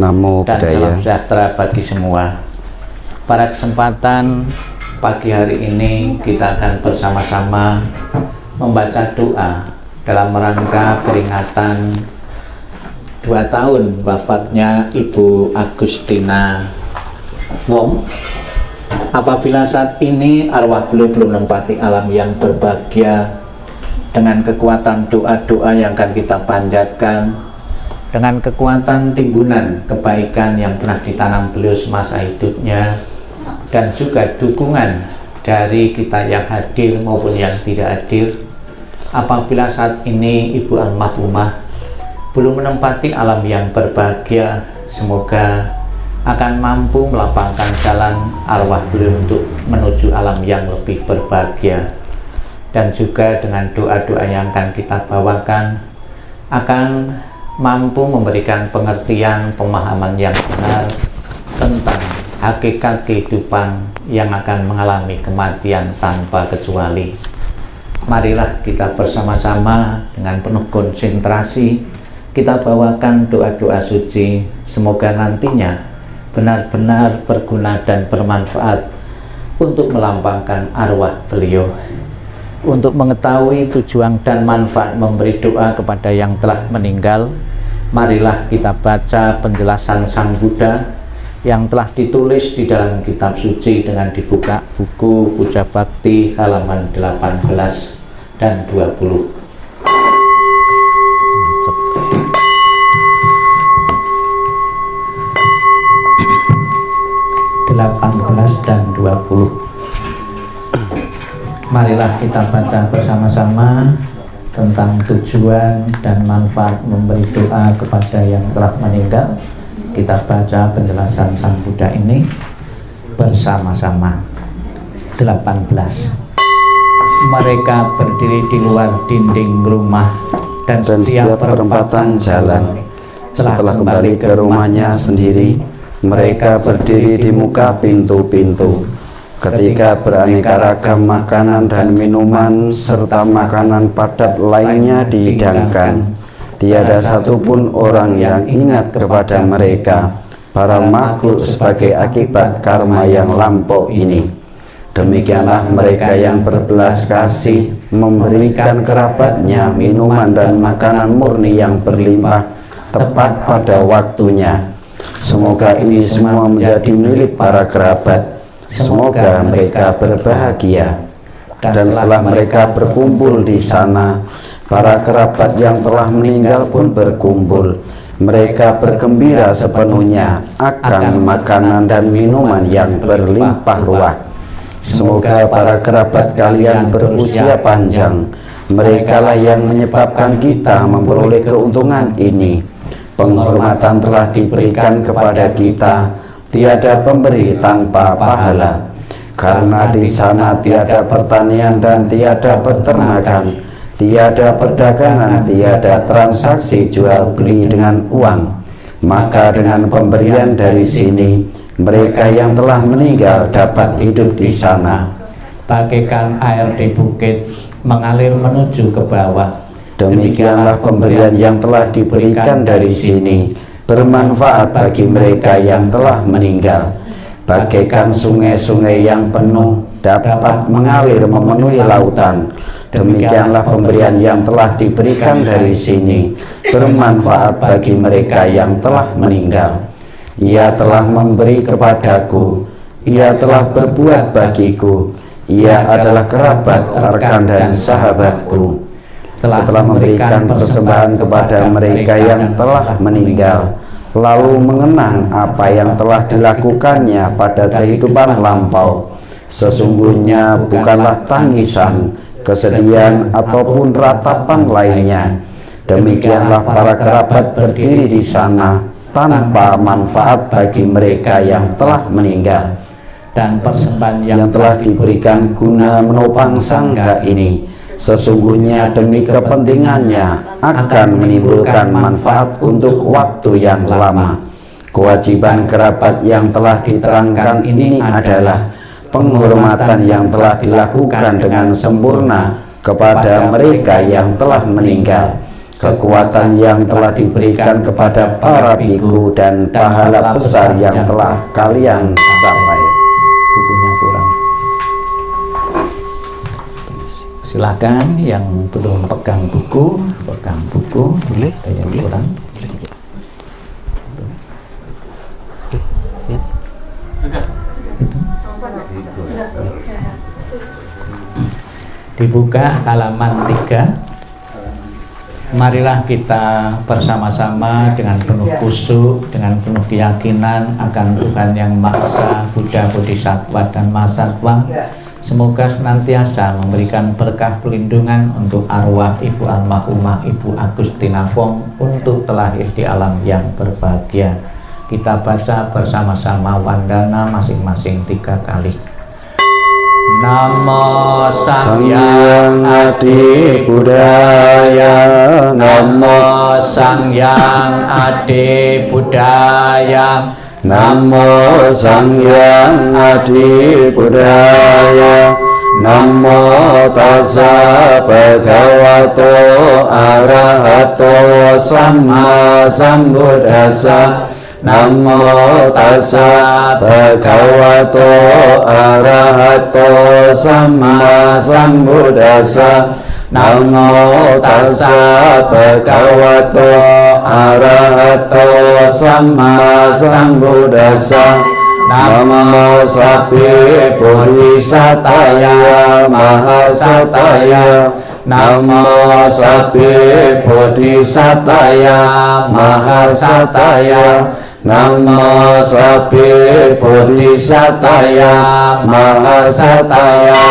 Namo dan Buddhaya. salam sejahtera bagi semua. Pada kesempatan pagi hari ini kita akan bersama-sama membaca doa dalam rangka peringatan 2 tahun wafatnya Ibu Agustina Wong. Apabila saat ini arwah beliau belum menempati alam yang berbahagia, dengan kekuatan doa-doa yang akan kita panjatkan, dengan kekuatan timbunan kebaikan yang pernah ditanam beliau semasa hidupnya, dan juga dukungan dari kita yang hadir maupun yang tidak hadir, apabila saat ini Ibu almarhumah belum menempati alam yang berbahagia, semoga akan mampu melapangkan jalan arwah beliau untuk menuju alam yang lebih berbahagia. Dan juga dengan doa-doa yang akan kita bawakan akan mampu memberikan pengertian, pemahaman yang benar tentang hakikat kehidupan yang akan mengalami kematian tanpa kecuali. Marilah kita bersama-sama dengan penuh konsentrasi kita bawakan doa-doa suci, semoga nantinya benar-benar berguna dan bermanfaat untuk melambangkan arwah beliau. Untuk mengetahui tujuan dan manfaat memberi doa kepada yang telah meninggal, marilah kita baca penjelasan Sang Buddha yang telah ditulis di dalam kitab suci dengan dibuka buku Puja Bakti halaman 18 dan 20. 18 dan 20. Marilah kita baca bersama-sama tentang tujuan dan manfaat memberi doa kepada yang telah meninggal. Kita baca penjelasan Sang Buddha ini bersama-sama. 18. Mereka berdiri di luar dinding rumah dan setiap perempatan jalan. Setelah kembali ke rumahnya sendiri, mereka berdiri di muka pintu-pintu. Ketika beraneka ragam makanan dan minuman serta makanan padat lainnya dihidangkan, tiada satupun orang yang ingat kepada mereka, para makhluk, sebagai akibat karma yang lampau ini. Demikianlah mereka yang berbelas kasih memberikan kerabatnya minuman dan makanan murni yang berlimpah tepat pada waktunya. Semoga ini semua menjadi milik para kerabat. Semoga mereka berbahagia. Dan setelah mereka berkumpul di sana, para kerabat yang telah meninggal pun berkumpul. Mereka bergembira sepenuhnya akan makanan dan minuman yang berlimpah ruah. Semoga para kerabat kalian berusia panjang. Merekalah yang menyebabkan kita memperoleh keuntungan ini. Penghormatan telah diberikan kepada kita, tiada pemberi tanpa pahala, karena di sana tiada pertanian dan tiada peternakan, tiada perdagangan, tiada transaksi jual beli dengan uang. Maka dengan pemberian dari sini, mereka yang telah meninggal dapat hidup di sana. Bagaikan air di bukit mengalir menuju ke bawah, demikianlah pemberian yang telah diberikan dari sini bermanfaat bagi mereka yang telah meninggal. Bagaikan sungai-sungai yang penuh dapat mengalir memenuhi lautan, demikianlah pemberian yang telah diberikan dari sini bermanfaat bagi mereka yang telah meninggal. Ia telah memberi kepadaku, ia telah berbuat bagiku, ia adalah kerabat, rekan dan sahabatku. Setelah memberikan persembahan kepada mereka yang telah meninggal, lalu mengenang apa yang telah dilakukannya pada kehidupan lampau, sesungguhnya bukanlah tangisan, kesedihan, ataupun ratapan lainnya. Demikianlah para kerabat berdiri di sana tanpa manfaat bagi mereka yang telah meninggal. Dan persembahan yang telah diberikan guna menopang sangga ini, sesungguhnya demi kepentingannya akan menimbulkan manfaat untuk waktu yang lama. Kewajiban kerabat yang telah diterangkan ini adalah penghormatan yang telah dilakukan dengan sempurna kepada mereka yang telah meninggal, kekuatan yang telah diberikan kepada para biku dan pahala besar yang telah kalian capai. Bukunya kurang. Silakan yang belum pegang buku. Boleh? Ada yang kurang. Dibuka halaman 3. Marilah kita bersama-sama dengan penuh khusyuk, dengan penuh keyakinan akan Tuhan yang Maha Esa, Buddha, Bodhisattva, dan Mahasatwa. Semoga senantiasa memberikan berkah pelindungan untuk arwah Ibu Almarhumah Ibu Agustina Fong untuk terlahir di alam yang berbahagia. Kita baca bersama-sama wandana masing-masing 3 kali. Namo Sangyang Adi Buddhaya, Namo Sangyang Adi Buddhaya, Namo Sangyang Adi Buddhaya, Namo Tassa Bhagavato Arahato Samma Sambuddhassa, Namo Tassa Bhagavato Arahato Samma Sambuddhassa, Namo Tassa Bhagavato Arahato Samma Sambuddhassa, Namo Sabbe Bodhisataya Mahasataya, Namo Sabbe Bodhisataya Mahasataya, Namo Sabbe Bodhisataya Mahasataya.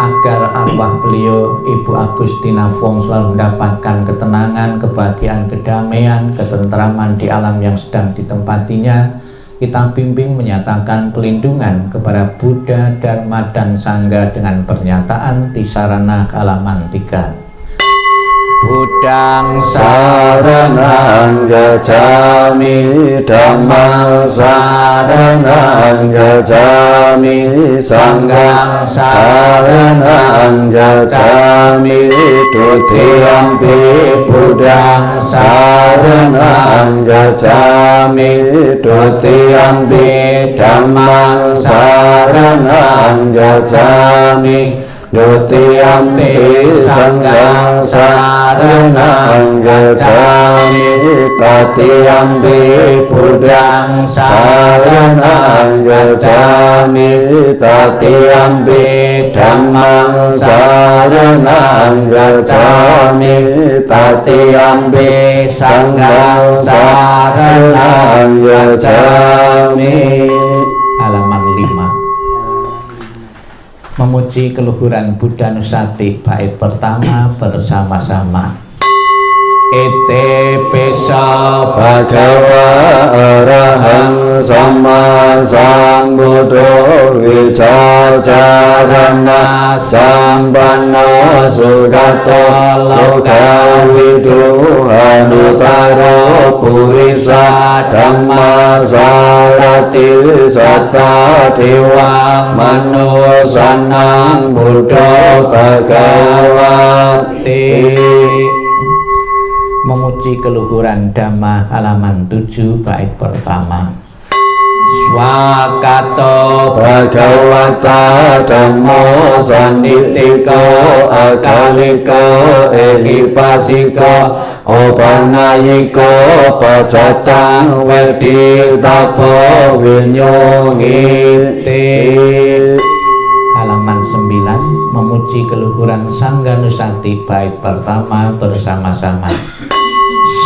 Agar arwah beliau Ibu Agustina Fong selalu mendapatkan ketenangan, kebahagiaan, kedamaian, ketentraman di alam yang sedang ditempatinya, kita bimbing menyatakan pelindungan kepada Buddha, Dharma, dan Sangha dengan pernyataan Tisarana halaman 3. Buddhang saranang gacchami, Dhammang saranang gacchami, Sanghang saranang gacchami, Dutiyampi Buddhang saranang gacchami, Dutiyampi Dhammang saranang gacchami, Dutiyampi Sanghang saranang gacchami, Tatiyampi Buddhang saranang gacchami, Tatiyampi Dhammang saranang gacchami, Tatiyampi Sanghang saranang gacchami. Halaman 5. Memuji keluhuran Buddha Nusati bait pertama bersama-sama. Ete pesa Bhagava Arahang Samma Sambuddho Vicacarana Sampanno Sugato Lokavidu Anutaro Purisa Dhamma Sarati Satta Dewa Manusanang Buddha Bhagavati. Memuji keluhuran Dhamma halaman 7 bait pertama. Swakato Bhagavata Dhammo Sannitiko Akaliko Ehipasiko Opanayiko Pacatang Veditapo Vinyogiti. Halaman 9. Memuji keluhuran Sangga Nusati bait pertama bersama-sama.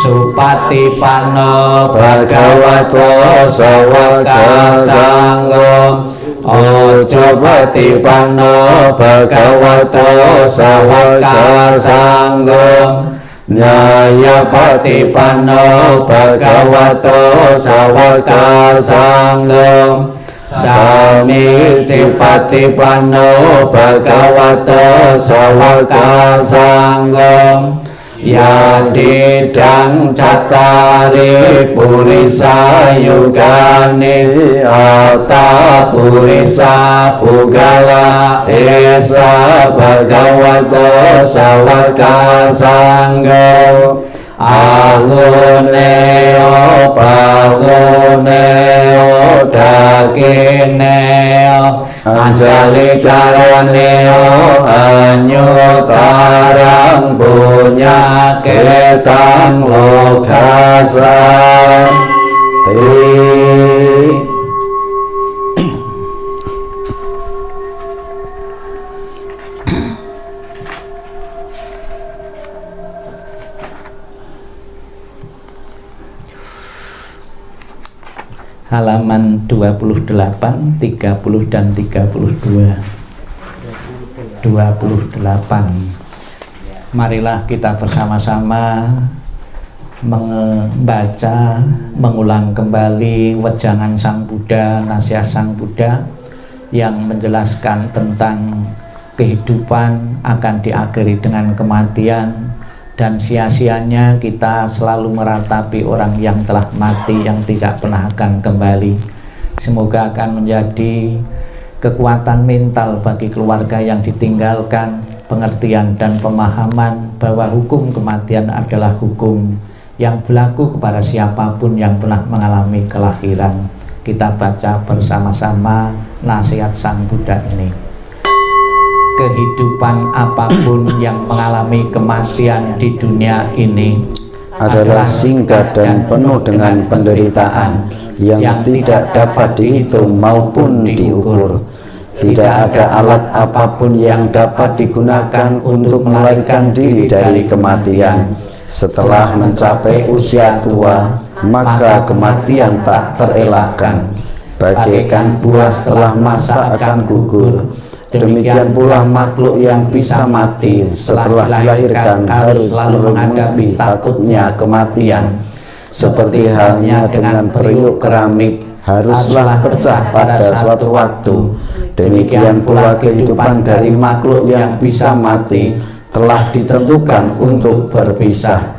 Supatipano Bhagavato Sawaka Sangham, Ojo Patipano Bhagavato Sawaka Sangham, Nyaya Patipano Bhagavato Sawaka Sangham, Sami Cipatipano Bhagavato Sawaka Sangham, Yadidang cattari purisa yugani Atta purisa pugala esa bhagavato sawaka sangho Ahuneo pahuneo dakineo Anjali karaneo anyutarang punya ketang lokasan halaman 28, 30 dan 32. 28. Marilah kita bersama-sama membaca, mengulang kembali wejangan Sang Buddha, nasihat Sang Buddha yang menjelaskan tentang kehidupan akan diakhiri dengan kematian, dan sia-sianya kita selalu meratapi orang yang telah mati yang tidak pernah akan kembali. Semoga akan menjadi kekuatan mental bagi keluarga yang ditinggalkan, pengertian dan pemahaman bahwa hukum kematian adalah hukum yang berlaku kepada siapapun yang pernah mengalami kelahiran. Kita baca bersama-sama nasihat Sang Buddha ini. Kehidupan apapun yang mengalami kematian di dunia ini adalah singkat dan penuh dengan penderitaan yang tidak dapat dihitung maupun diukur. Tidak ada alat apapun yang dapat digunakan untuk melarikan diri dari kematian. Setelah mencapai usia tua, maka kematian tak terelakkan. Bagaikan buah setelah masa akan gugur, demikian pula makhluk yang bisa mati setelah dilahirkan harus menghadapi takutnya kematian. Seperti halnya dengan periuk keramik haruslah pecah pada suatu waktu, demikian pula kehidupan dari makhluk yang bisa mati telah ditentukan untuk berpisah.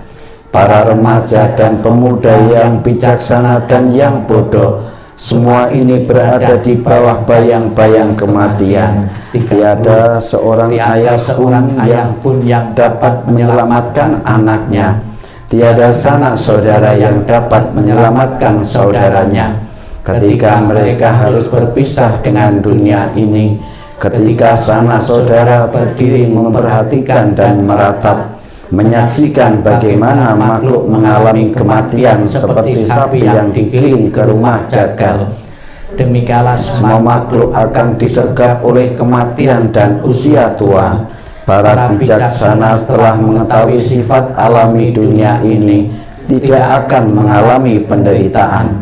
Para remaja dan pemuda yang bijaksana dan yang bodoh, semua ini berada di bawah bayang-bayang kematian. Tiada seorang ayah pun yang dapat menyelamatkan anaknya. Tiada sanak saudara yang dapat menyelamatkan saudaranya. Ketika mereka harus berpisah dengan dunia ini, ketika sanak saudara berdiri memperhatikan dan meratap, menyaksikan bagaimana makhluk mengalami kematian seperti sapi yang digiring ke rumah jagal. Demikianlah semua makhluk akan disergap oleh kematian dan usia tua. Para bijaksana setelah mengetahui sifat alami dunia ini tidak akan mengalami penderitaan.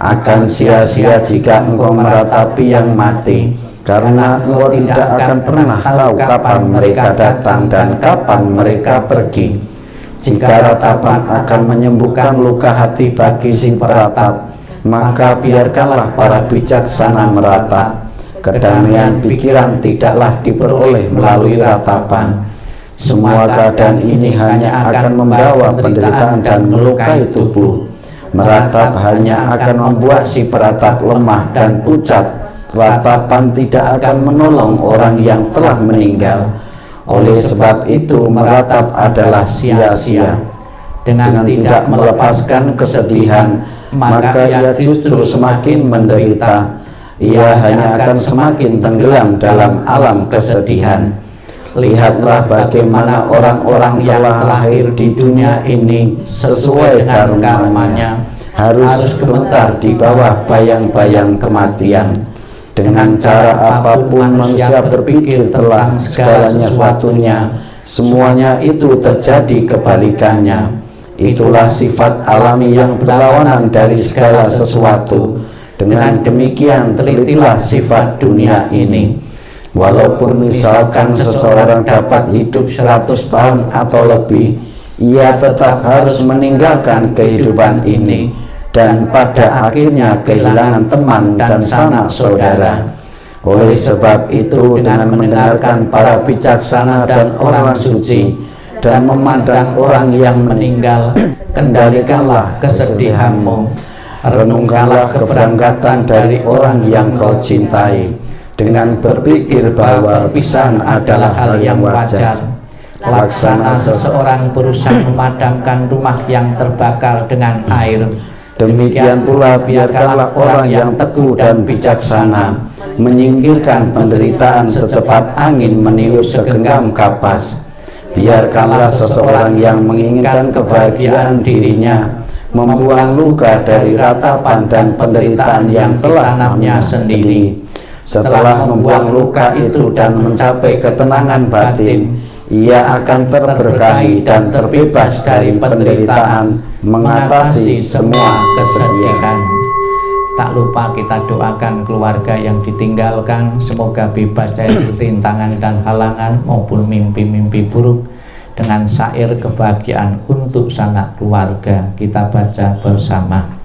Akan sia-sia jika engkau meratapi yang mati, karena engkau tidak akan pernah tahu kapan mereka datang dan kapan mereka pergi. Jika ratapan akan menyembuhkan luka hati bagi si peratap, maka biarkanlah para bijaksana meratap. Kedamaian pikiran tidaklah diperoleh melalui ratapan. Semua keadaan ini hanya akan membawa penderitaan dan melukai tubuh. Meratap hanya akan membuat si peratap lemah dan pucat. Ratapan tidak akan menolong orang yang telah meninggal. Oleh sebab itu meratap adalah sia-sia. Dengan tidak melepaskan kesedihan, maka ia justru semakin menderita. Ia hanya akan semakin tenggelam dalam alam kesedihan. Lihatlah bagaimana orang-orang yang telah lahir di dunia ini sesuai karmanya harus gemetar di bawah bayang-bayang kematian. Dengan cara apapun manusia berpikir telah segalanya suatunya, semuanya itu terjadi kebalikannya. Itulah sifat alami yang berlawanan dari segala sesuatu. Dengan demikian telitilah sifat dunia ini. Walaupun misalkan seseorang dapat hidup 100 tahun atau lebih, ia tetap harus meninggalkan kehidupan ini dan pada akhirnya kehilangan teman dan sanak saudara. Oleh sebab itu, dengan mendengarkan para bijaksana dan orang suci dan memandang orang yang meninggal, kendalikanlah kesedihanmu. Renungkanlah keberangkatan dari orang yang kau cintai, dengan berpikir bahwa perpisahan adalah hal yang wajar. Laksana seseorang berusaha memadamkan rumah yang terbakar dengan air, demikian pula biarkanlah orang yang teguh dan bijaksana menyingkirkan penderitaan secepat angin meniup segenggam kapas. Biarkanlah seseorang yang menginginkan kebahagiaan dirinya membuang luka dari ratapan dan penderitaan yang telah ditanamnya sendiri. Setelah membuang luka itu dan mencapai ketenangan batin, ia akan terberkahi dan terbebas dari penderitaan, mengatasi semua kesedihan. Tak lupa kita doakan keluarga yang ditinggalkan, semoga bebas dari rintangan dan halangan maupun mimpi-mimpi buruk, dengan syair kebahagiaan untuk sanak keluarga. Kita baca bersama.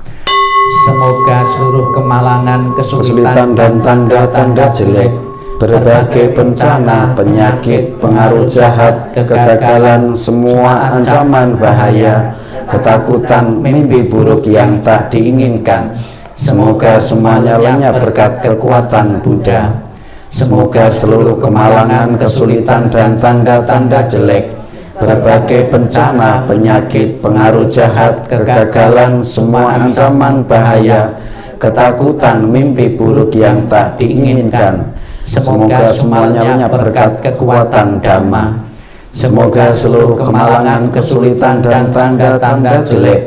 Semoga seluruh kemalangan, kesulitan dan tanda-tanda jelek, berbagai bencana, penyakit, pengaruh jahat, kegagalan, semua ancaman bahaya, ketakutan, mimpi buruk yang tak diinginkan, semoga semuanya lenyap berkat kekuatan Buddha. Semoga seluruh kemalangan, kesulitan dan tanda-tanda jelek, berbagai bencana, penyakit, pengaruh jahat, kegagalan, semua ancaman bahaya, ketakutan, mimpi buruk yang tak diinginkan, semoga semuanya lenyap berkat kekuatan Dhamma. Semoga seluruh kemalangan, kesulitan dan tanda-tanda jelek,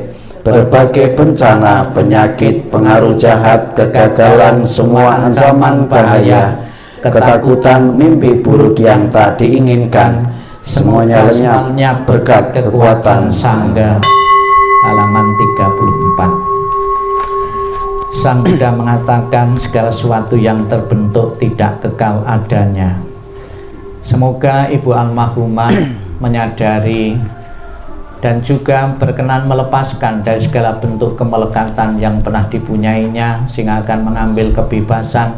berbagai bencana, penyakit, pengaruh jahat, kegagalan, semua ancaman bahaya, ketakutan, mimpi buruk yang tak diinginkan, semuanya lenyap berkat kekuatan Sangha. Halaman 34. Sang Buddha mengatakan segala sesuatu yang terbentuk tidak kekal adanya. Semoga Ibu Almarhumah menyadari dan juga berkenan melepaskan dari segala bentuk kemelekatan yang pernah dipunyainya, sehingga akan mengambil kebebasan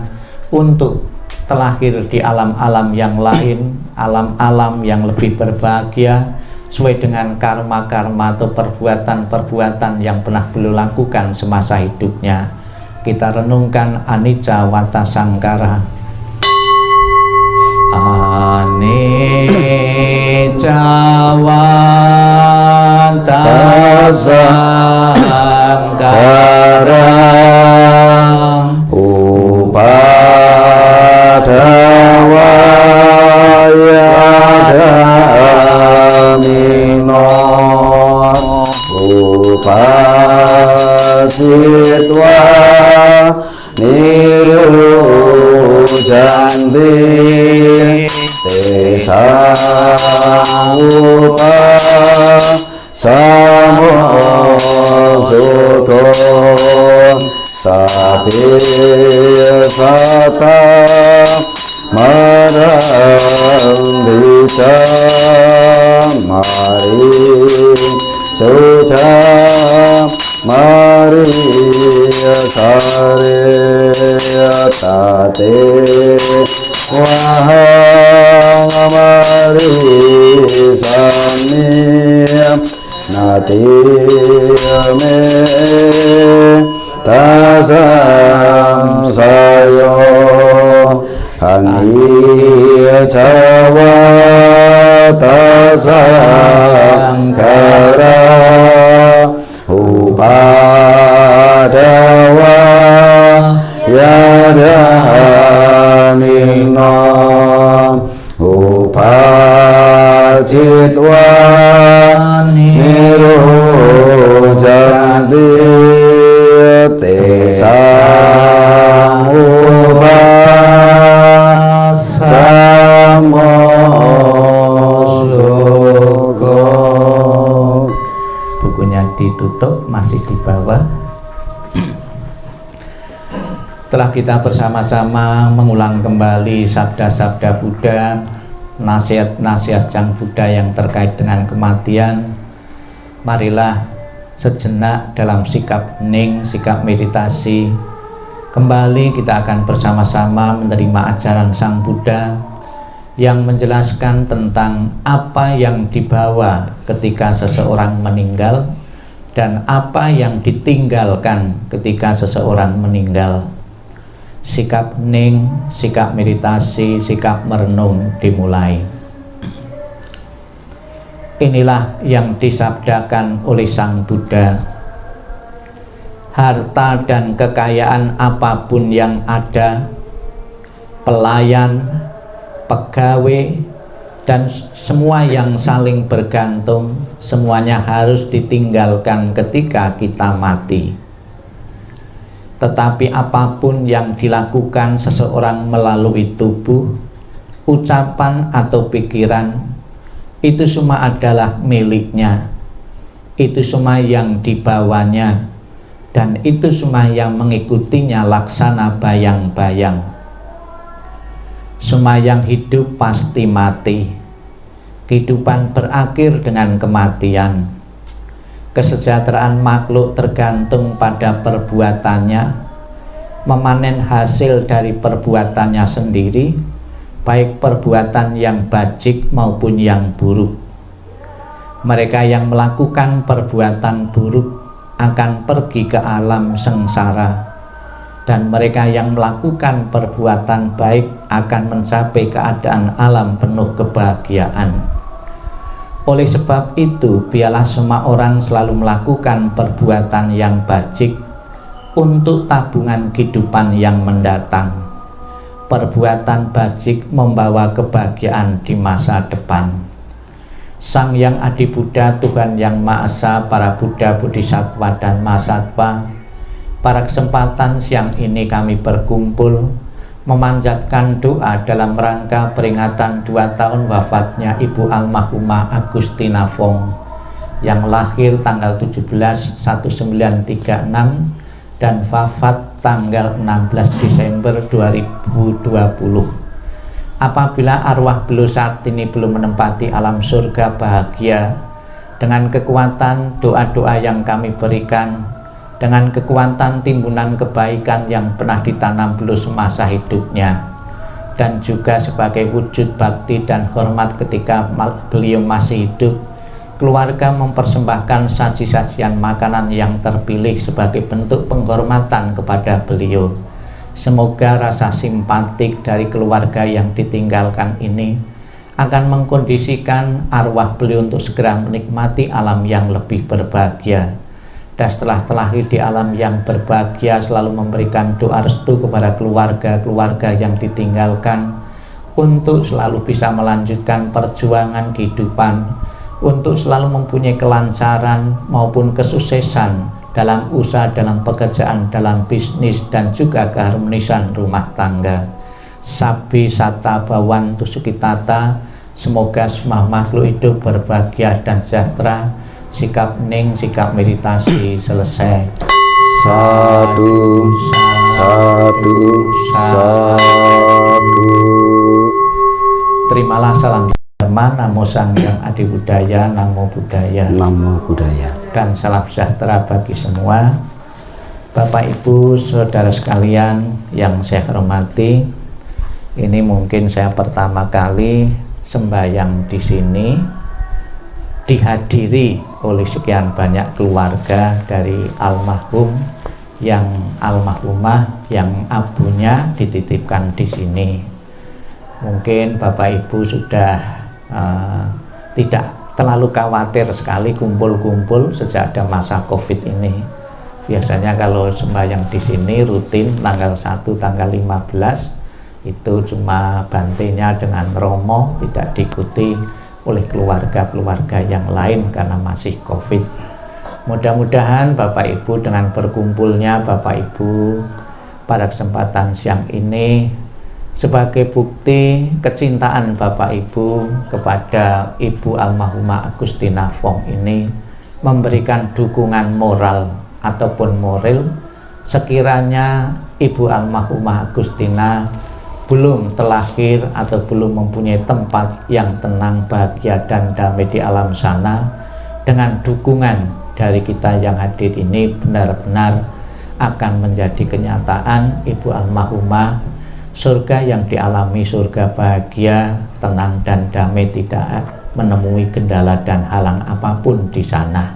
untuk terlahir di alam-alam yang lain, alam-alam yang lebih berbahagia sesuai dengan karma-karma atau perbuatan-perbuatan yang pernah beliau lakukan semasa hidupnya. Kita renungkan anicca wata sangkara. Anicca wata sangkara upadawayadamino upasitwa nirujanti tesaupa samosoko satisata marandita mari suca mari sare tate wahang mari samya nati me tasam sayo anicca wata sangkara upadawayadamino upacitwa nirujanti tesaupa samosoko. Bukunya ditutup, masih di bawah. Telah kita bersama-sama mengulang kembali sabda-sabda Buddha, nasihat-nasihat Sang Buddha yang terkait dengan kematian. Marilah sejenak dalam sikap hening, sikap meditasi. Kembali kita akan bersama-sama menerima ajaran Sang Buddha yang menjelaskan tentang apa yang dibawa ketika seseorang meninggal dan apa yang ditinggalkan ketika seseorang meninggal. Sikap hening, sikap meditasi, sikap merenung dimulai. Inilah yang disabdakan oleh Sang Buddha. Harta dan kekayaan apapun yang ada, pelayan, pegawai, dan semua yang saling bergantung, semuanya harus ditinggalkan ketika kita mati. Tetapi apapun yang dilakukan seseorang melalui tubuh, ucapan atau pikiran, itu semua adalah miliknya. Itu semua yang dibawanya, dan itu semua yang mengikutinya laksana bayang-bayang. Semua yang hidup pasti mati. Kehidupan berakhir dengan kematian. Kesejahteraan makhluk tergantung pada perbuatannya, memanen hasil dari perbuatannya sendiri, baik perbuatan yang bajik maupun yang buruk. Mereka yang melakukan perbuatan buruk akan pergi ke alam sengsara, dan mereka yang melakukan perbuatan baik akan mencapai keadaan alam penuh kebahagiaan. Oleh sebab itu, biarlah semua orang selalu melakukan perbuatan yang bajik untuk tabungan kehidupan yang mendatang. Perbuatan bajik membawa kebahagiaan di masa depan. Sang Yang Adi Buddha, Tuhan Yang Maha Esa, para Buddha, Bodhisattva, dan Mahasatwa, pada kesempatan siang ini kami berkumpul memanjatkan doa dalam rangka peringatan 2 tahun wafatnya Ibu Almarhumah Agustina Fong yang lahir tanggal 17 1936 dan wafat tanggal 16 Desember 2020. Apabila arwah beliau saat ini belum menempati alam surga bahagia, dengan kekuatan doa-doa yang kami berikan, dengan kekuatan timbunan kebaikan yang pernah ditanam beliau semasa hidupnya, dan juga sebagai wujud bakti dan hormat ketika beliau masih hidup, keluarga mempersembahkan saji-sajian makanan yang terpilih sebagai bentuk penghormatan kepada beliau. Semoga rasa simpatik dari keluarga yang ditinggalkan ini akan mengkondisikan arwah beliau untuk segera menikmati alam yang lebih berbahagia. Dan setelah terlahir di alam yang berbahagia, selalu memberikan doa restu kepada keluarga-keluarga yang ditinggalkan untuk selalu bisa melanjutkan perjuangan kehidupan, untuk selalu mempunyai kelancaran maupun kesuksesan dalam usaha, dalam pekerjaan, dalam bisnis, dan juga keharmonisan rumah tangga. Sabi Sata Bawantu Sukitata, semoga semua makhluk hidup berbahagia dan sejahtera. Sikap hening, sikap meditasi selesai. Sadu, sadu, sadu. Terimalah salam Dharma, Namo Sang Yang Adi Buddhaya, Namo Buddhaya. Namo Buddhaya. Dan salam sejahtera bagi semua. Bapak Ibu Saudara sekalian yang saya hormati, ini mungkin saya pertama kali sembahyang di sini, dihadiri oleh sekian banyak keluarga dari almarhum yang almarhumah yang abunya dititipkan di sini. Mungkin Bapak Ibu sudah tidak terlalu khawatir sekali kumpul-kumpul sejak ada masa Covid ini. Biasanya kalau sembahyang di sini rutin tanggal 1, tanggal 15 itu cuma bantenya dengan romo, tidak diikuti oleh keluarga-keluarga yang lain karena masih Covid. Mudah-mudahan Bapak Ibu dengan berkumpulnya Bapak Ibu pada kesempatan siang ini sebagai bukti kecintaan Bapak Ibu kepada Ibu Almarhumah Agustina Fong ini, memberikan dukungan moral ataupun moral sekiranya Ibu Almarhumah Agustina belum terlahir atau belum mempunyai tempat yang tenang, bahagia, dan damai di alam sana. Dengan dukungan dari kita yang hadir ini benar-benar akan menjadi kenyataan Ibu Almarhumah surga yang dialami surga bahagia, tenang dan damai, tidak menemui kendala dan halang apapun di sana.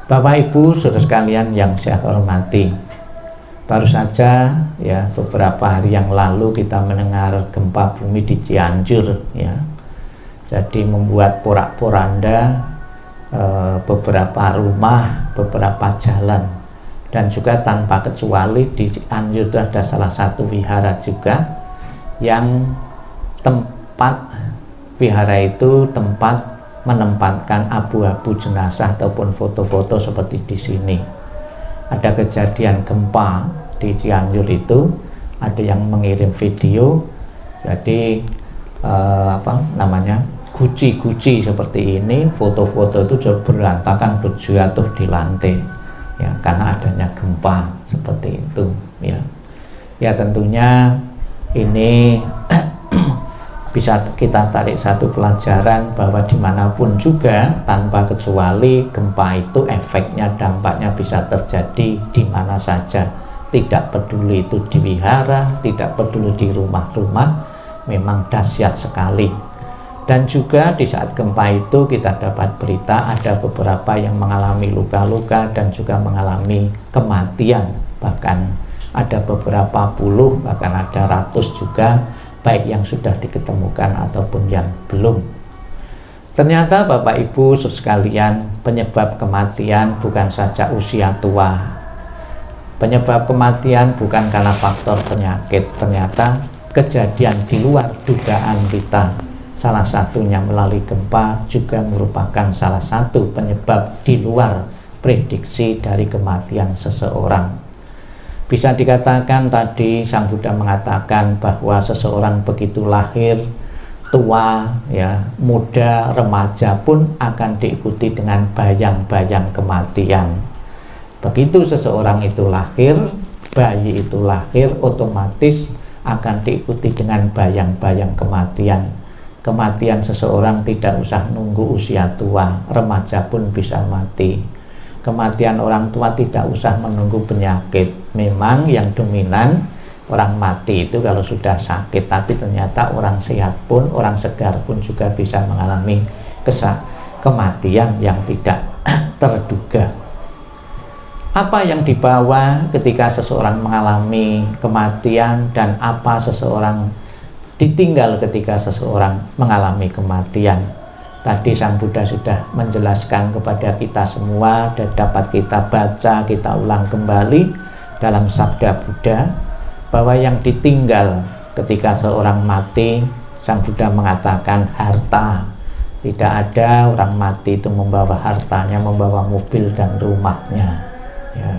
Bapak Ibu saudara sekalian yang saya hormati, baru saja ya beberapa hari yang lalu kita mendengar gempa bumi di Cianjur ya. Jadi membuat porak-poranda beberapa rumah, beberapa jalan, dan juga tanpa kecuali di Cianjur itu ada salah satu wihara juga yang tempat wihara itu tempat menempatkan abu-abu jenazah ataupun foto-foto seperti di sini. Ada kejadian gempa di Cianjur itu, ada yang mengirim video, jadi guci-guci seperti ini, foto-foto itu berantakan berjatuh di lantai ya, karena adanya gempa seperti itu ya. Ya tentunya ini bisa kita tarik satu pelajaran bahwa dimanapun juga tanpa kecuali gempa itu efeknya, dampaknya bisa terjadi di mana saja, tidak peduli itu di wihara, tidak peduli di rumah-rumah, memang dahsyat sekali. Dan juga di saat gempa itu kita dapat berita ada beberapa yang mengalami luka-luka dan juga mengalami kematian, bahkan ada beberapa puluh, bahkan ada ratus juga, baik yang sudah diketemukan ataupun yang belum. Ternyata Bapak Ibu saudara sekalian, penyebab kematian bukan saja usia tua. Penyebab kematian bukan karena faktor penyakit, ternyata kejadian di luar dugaan kita. Salah satunya melalui gempa juga merupakan salah satu penyebab di luar prediksi dari kematian seseorang. Bisa dikatakan tadi Sang Buddha mengatakan bahwa seseorang begitu lahir, tua, ya, muda, remaja pun akan diikuti dengan bayang-bayang kematian. Begitu seseorang itu lahir, bayi itu lahir, otomatis akan diikuti dengan bayang-bayang kematian. Kematian seseorang tidak usah nunggu usia tua, remaja pun bisa mati. Kematian orang tua tidak usah menunggu penyakit. Memang yang dominan orang mati itu kalau sudah sakit, tapi ternyata orang sehat pun, orang segar pun juga bisa mengalami kematian yang tidak terduga. Apa yang dibawa ketika seseorang mengalami kematian dan apa seseorang ditinggal ketika seseorang mengalami kematian? Tadi Sang Buddha sudah menjelaskan kepada kita semua dan dapat kita baca, kita ulang kembali dalam sabda Buddha bahwa yang ditinggal ketika seorang mati, Sang Buddha mengatakan harta. Tidak ada orang mati itu membawa hartanya, membawa mobil dan rumahnya ya.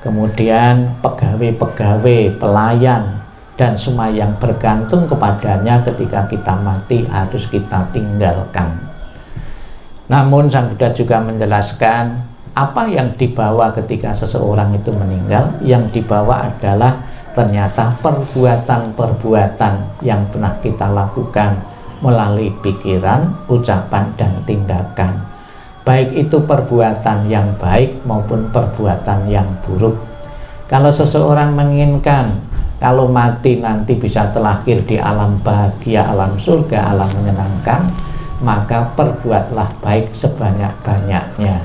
Kemudian pegawai-pegawai, pelayan dan semua yang bergantung kepadanya ketika kita mati harus kita tinggalkan. Namun Sang Buddha juga menjelaskan apa yang dibawa ketika seseorang itu meninggal. Yang dibawa adalah ternyata perbuatan-perbuatan yang pernah kita lakukan melalui pikiran, ucapan, dan tindakan. Baik itu perbuatan yang baik maupun perbuatan yang buruk. Kalau seseorang menginginkan kalau mati nanti bisa terlahir di alam bahagia, alam surga, alam menyenangkan, maka perbuatlah baik sebanyak-banyaknya.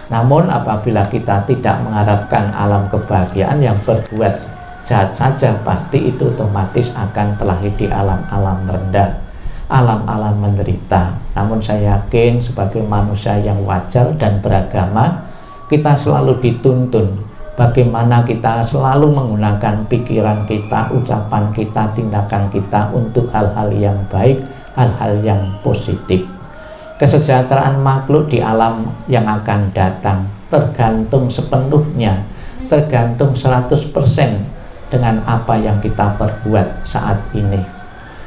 Namun apabila kita tidak mengharapkan alam kebahagiaan, yang berbuat jahat saja, pasti itu otomatis akan terlahir di alam-alam rendah, alam-alam menderita. Namun saya yakin sebagai manusia yang wajar dan beragama, kita selalu dituntun bagaimana kita selalu menggunakan pikiran kita, ucapan kita, tindakan kita untuk hal-hal yang baik, hal-hal yang positif. Kesejahteraan makhluk di alam yang akan datang tergantung sepenuhnya, tergantung 100% dengan apa yang kita perbuat saat ini.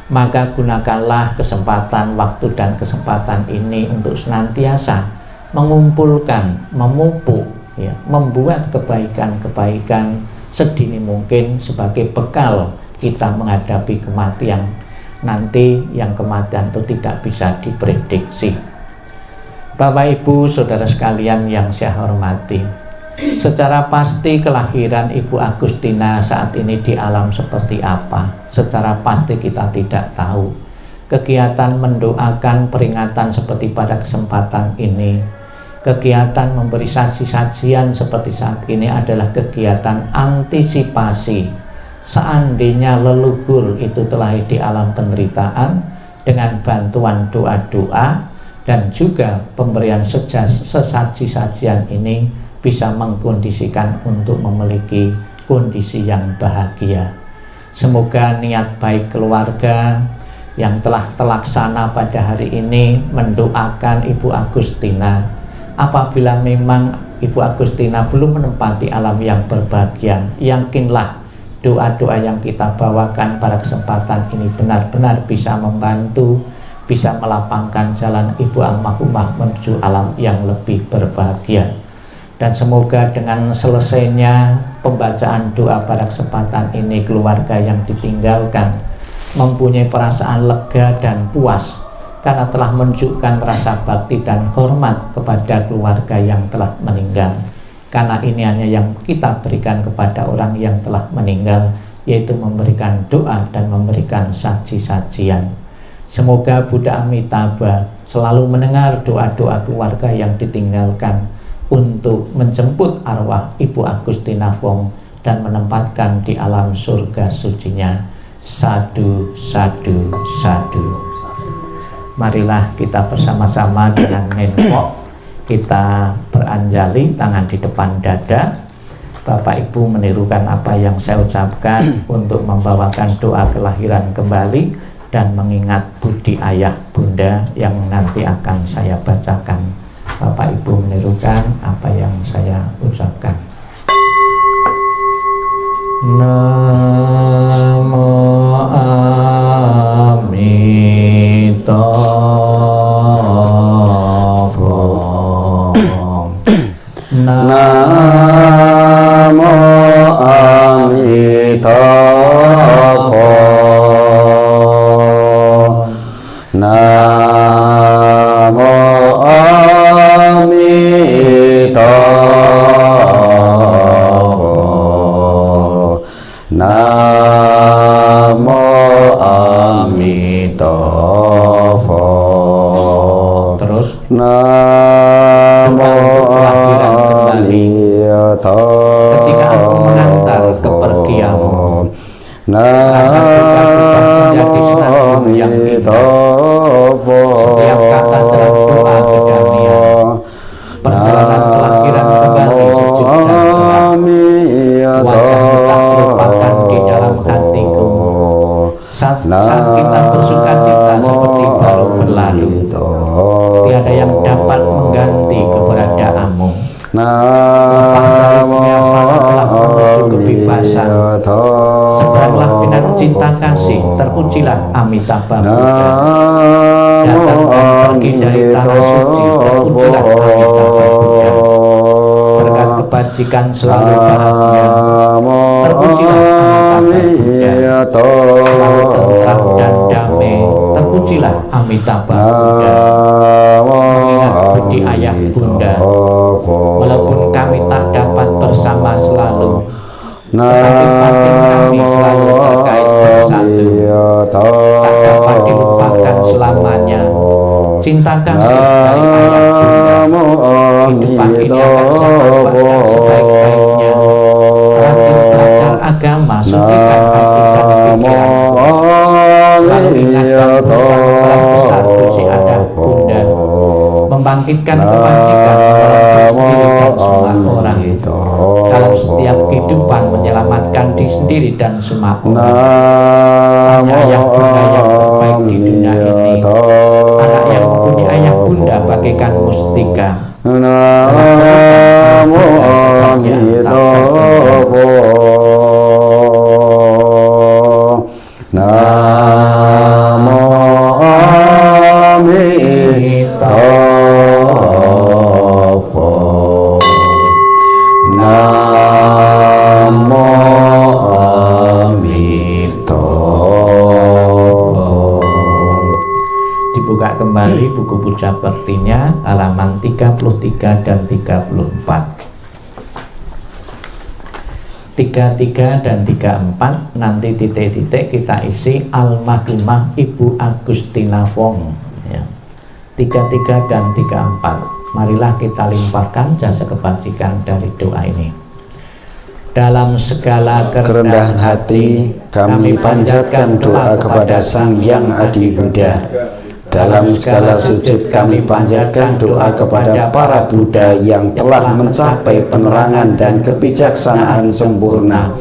Maka gunakanlah kesempatan, waktu dan kesempatan ini untuk senantiasa mengumpulkan, memupuk, ya, membuat kebaikan-kebaikan sedini mungkin sebagai bekal kita menghadapi kematian nanti, yang kematian itu tidak bisa diprediksi. Bapak Ibu saudara sekalian yang saya hormati, Secara pasti kelahiran Ibu Agustina saat ini di alam seperti apa? Secara pasti kita tidak tahu. Kegiatan mendoakan peringatan seperti pada kesempatan ini, kegiatan memberi saksi-sajian seperti saat ini adalah kegiatan antisipasi. Seandainya leluhur itu telah di alam penderitaan, dengan bantuan doa-doa dan juga pemberian sesaji-sajian ini bisa mengkondisikan untuk memiliki kondisi yang bahagia. Semoga niat baik keluarga yang telah terlaksana pada hari ini mendoakan Ibu Agustina, apabila memang Ibu Agustina belum menempati alam yang berbahagia, yakinlah doa-doa yang kita bawakan pada kesempatan ini benar-benar bisa membantu, bisa melapangkan jalan Ibu almarhumah menuju alam yang lebih berbahagia. Dan semoga dengan selesainya pembacaan doa pada kesempatan ini, keluarga yang ditinggalkan mempunyai perasaan lega dan puas karena telah menunjukkan rasa bakti dan hormat kepada keluarga yang telah meninggal. Karena ini hanya yang kita berikan kepada orang yang telah meninggal, yaitu memberikan doa dan memberikan saji-sajian. Semoga Buddha Amitabha selalu mendengar doa-doa keluarga yang ditinggalkan untuk menjemput arwah Ibu Agustina Wong dan menempatkan di alam surga sucinya. Sadu, sadu, sadu. Marilah kita bersama-sama dengan menpok kita beranjali, tangan di depan dada. Bapak Ibu menirukan apa yang saya ucapkan untuk membawakan doa kelahiran kembali dan mengingat budi ayah bunda yang nanti akan saya bacakan. Bapak Ibu menirukan apa yang saya ucapkan. Namo Amitabha. Namo Amitabha. Namo Namo Amitabha. Terus Namo Amitabha. ketika aku mengantar kepergianmu, Namo Amitabha. setiap kata dalam doa kedamaian, perjalanan kelahiran kembali sejuk dan terang, wajahmu tak terlupakan di dalam hatiku. Saat kita bersuka cita seperti baru berlalu, tiada yang dapat mengganti keberadaanmu. Namo kebebasan, seberanglah pinang cinta kasih, terpujilah Amitabha Buddha. Datang dan pergi dari tanah suci, terpujilah Amitabha Buddha. Berkat kebajikan selalu bahagia, terpujilah Amitabha Buddha. Selalu tentram dan damai, terpujilah Amitabha Buddha. Mengingat budi ayah bunda, walaupun kami tak dapat bersama selalu, tetapi batin kami selalu terkait bersatu, tak dapat dilupakan selamanya. Cinta kasih dari ayah bunda, kehidupan ini akan saya sebaik-baiknya. Rajin belajar agama, sucikan hati dan pikiran, selalu ingatkan pesan besar Gusti Adah Bunda, membangkitkan kebajikan dalam diri dan semua orang, dalam setiap kehidupan menyelamatkan diri sendiri dan semua orang. Hanya ayah bunda yang terbaik di dunia ini, anak yang mempunyai ayah bunda bagaikan mustika. Namo Amitabha. Namo Amitabha. Namo Amitabha. Dibuka kembali buku puja baktinya halaman 33 dan 34. 33 dan 34 nanti titik-titik kita isi almarhumah Ibu Agustina Wong ya. 33 dan 34 marilah kita limpahkan jasa kebajikan dari doa ini. Dalam segala kerendahan hati kami panjatkan doa kepada Sang Hyang Adi Buddha. Dalam segala sujud kami panjatkan doa kepada para Buddha yang telah mencapai penerangan dan kebijaksanaan sempurna.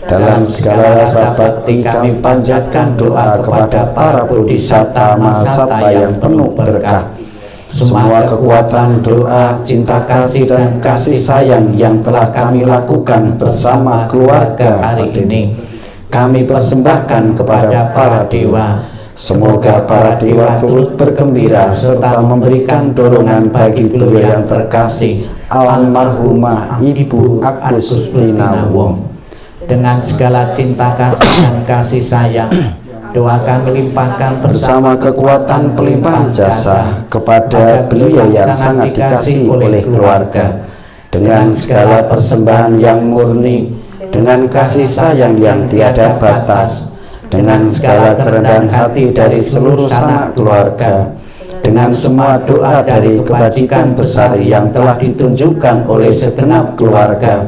Dalam segala rasa bakti kami panjatkan doa kepada para Bodhisatta Mahasatta yang penuh berkah. Semua kekuatan doa, cinta kasih dan kasih sayang yang telah kami lakukan bersama keluarga hari ini kami persembahkan kepada para dewa. Semoga para dewa turut bergembira serta memberikan dorongan bagi beliau yang terkasih almarhumah Ibu Agustina Wong. Dengan segala cinta kasih dan kasih sayang, doa kami limpahkan bersama kekuatan pelimpahan jasa kepada beliau yang sangat dikasihi oleh keluarga. Dengan segala persembahan yang murni, dengan kasih sayang yang tiada batas, dengan segala kerendahan hati dari seluruh sanak keluarga, dengan semua doa dari kebajikan besar yang telah ditunjukkan oleh segenap keluarga,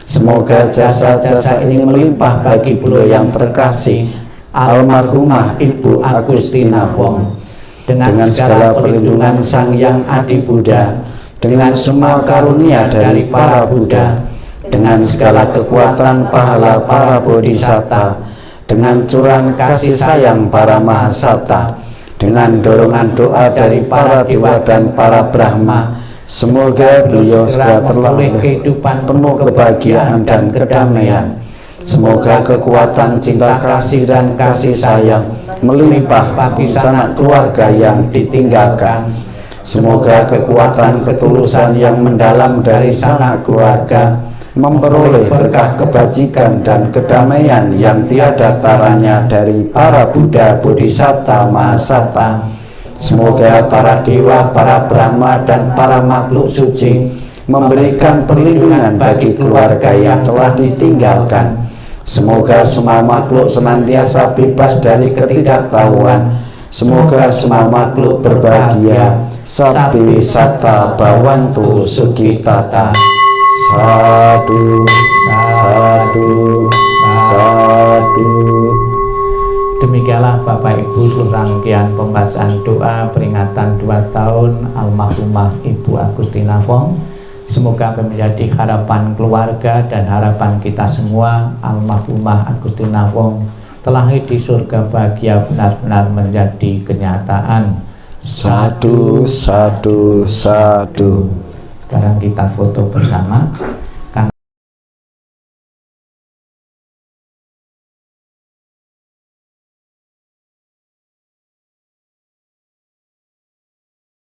semoga jasa-jasa ini melimpah bagi beliau yang terkasih almarhumah Ibu Agustina Wong. Dengan segala perlindungan Sang Hyang Adi Buddha, dengan semua karunia dari para Buddha, dengan segala kekuatan pahala para Bodhisatta, dengan curahan kasih sayang para Mahasatta, dengan dorongan doa dari para dewa dan para Brahma, semoga beliau segera teroleh kehidupan penuh kebahagiaan dan kedamaian. Semoga kekuatan cinta kasih dan kasih sayang melimpah bagi sanak keluarga yang ditinggalkan. Semoga kekuatan ketulusan yang mendalam dari sanak keluarga memperoleh berkah kebajikan dan kedamaian yang tiada taranya dari para Buddha Bodhisatta Mahasatta. Semoga para dewa, para Brahma dan para makhluk suci memberikan perlindungan bagi keluarga yang telah ditinggalkan. Semoga semua makhluk senantiasa bebas dari ketidaktahuan. Semoga semua makhluk berbahagia. Sabbe satta bhavantu sukhitata. Sadu, sadu, sadu. Demikianlah Bapak Ibu seluruh rangkaian pembacaan doa peringatan 2 tahun almarhumah Ibu Agustina Wong. Semoga menjadi harapan keluarga dan harapan kita semua. Almarhumah Agustina Wong telah di surga bahagia benar-benar menjadi kenyataan. Sadu, sadu, sadu. Sekarang kita foto bersama.